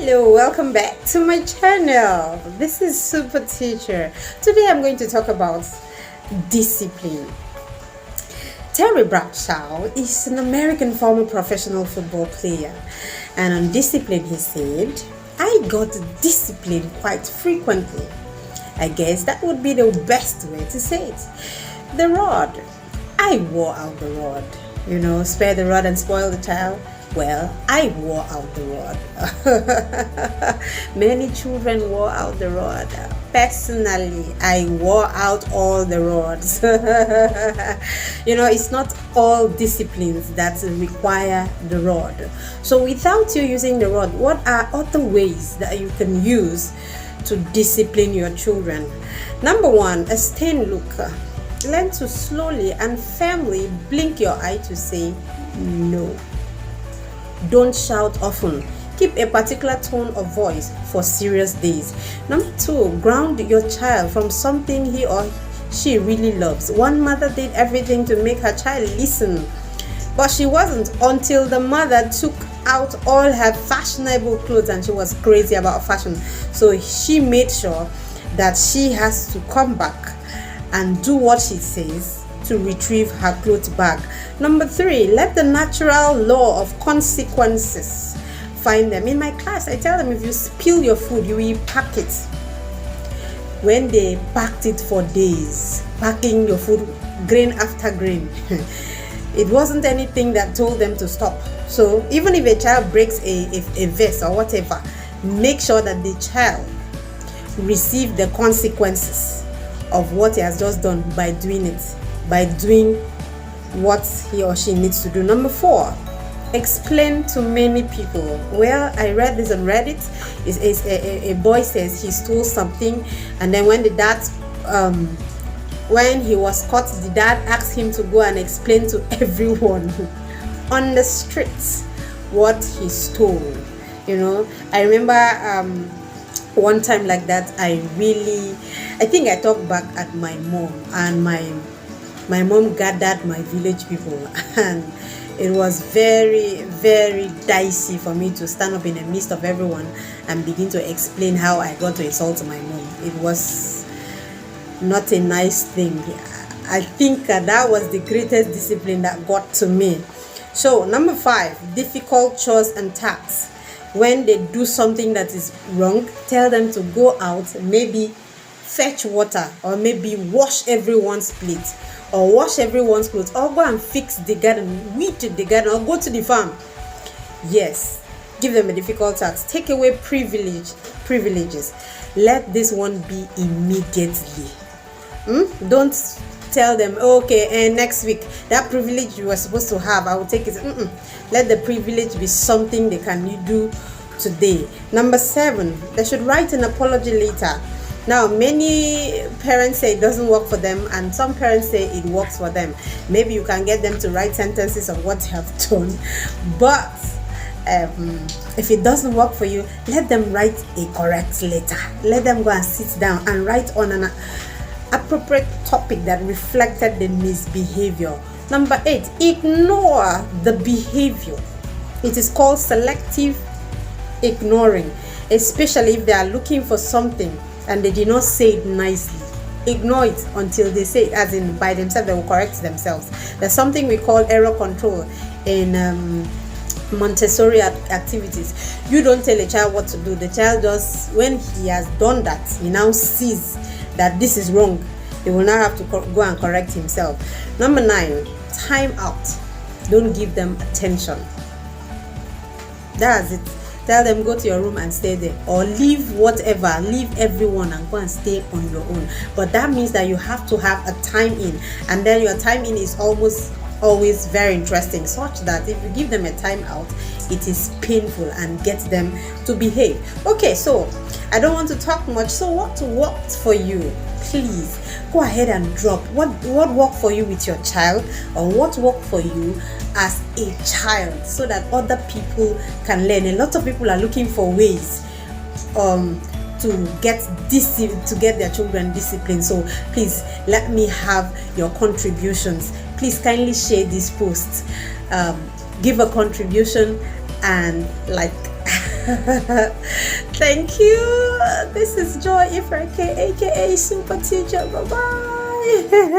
Hello, welcome back to my channel. This is Super Teacher. Today I'm going to talk about discipline. Terry Bradshaw is an American former professional football player, and on discipline he said, "I got disciplined quite frequently." I guess that would be the best way to say it. The rod. I wore out the rod. Spare the rod and spoil the child. Well, I wore out the rod. Many children wore out the rod. Personally, I wore out all the rods. It's not all disciplines that require the rod. So without you using the rod, what are other ways that you can use to discipline your children? Number one, a stern look. Learn to slowly and firmly blink your eye to say no. Don't shout often. Keep a particular tone of voice for serious days. Number two, ground your child from something he or she really loves. One mother did everything to make her child listen, but she wasn't until the mother took out all her fashionable clothes, and she was crazy about fashion. So she made sure that she has to come back and do what she says to retrieve her clothes bag. Number three, let the natural law of consequences find them. In my class, I tell them, if you spill your food, you will pack it. When they packed it for days, packing your food grain after grain, it wasn't anything that told them to stop. So even if a child breaks a vase or whatever, make sure that the child receive the consequences of what he has just done by doing it, by doing what he or she needs to do. Number four, explain to many people. Well, I read this on Reddit. A boy says he stole something, and then when the dad when he was caught, the dad asked him to go and explain to everyone on the streets what he stole. I remember one time like that, I think I talked back at my mom, and my mom gathered my village people, and it was very, very dicey for me to stand up in the midst of everyone and begin to explain how I got to insult my mom. It was not a nice thing. I think that was the greatest discipline that got to me. So number five, difficult chores and tasks. When they do something that is wrong, tell them to go out, maybe fetch water, or maybe wash everyone's plate, or wash everyone's clothes, or go and fix the garden, weed the garden, or go to the farm. Yes, give them a difficult task. Take away privileges. Let this one be immediately. Don't tell them, okay, and next week that privilege you were supposed to have, I will take it. Let the privilege be something they can do today. Number seven, they should write an apology later. Now, many parents say it doesn't work for them, and some parents say it works for them. Maybe you can get them to write sentences of what they have done, but if it doesn't work for you, let them write a correct letter. Let them go and sit down and write on an appropriate topic that reflected the misbehavior. Number eight, ignore the behavior. It is called selective ignoring, especially if they are looking for something and they did not say it nicely. Ignore it until they say it, as in by themselves, they will correct themselves. There's something we call error control in Montessori activities. You don't tell a child what to do. The child does, when he has done that, he now sees that this is wrong. He will now have to go and correct himself. Number nine, time out. Don't give them attention. That's it. Tell them, go to your room and stay there, or leave whatever, leave everyone and go and stay on your own. But that means that you have to have a time in, and then your time in is almost always very interesting, such that if you give them a time out, it is painful and gets them to behave. Okay, so I don't want to talk much. So what worked for you? Please go ahead and drop what worked for you with your child, or what worked for you as a child, so that other people can learn. A lot of people are looking for ways to get their children disciplined. So please let me have your contributions. Please kindly share this post, give a contribution, and like Thank you. This is Joy Ifrake, aka Super Teacher. Bye bye.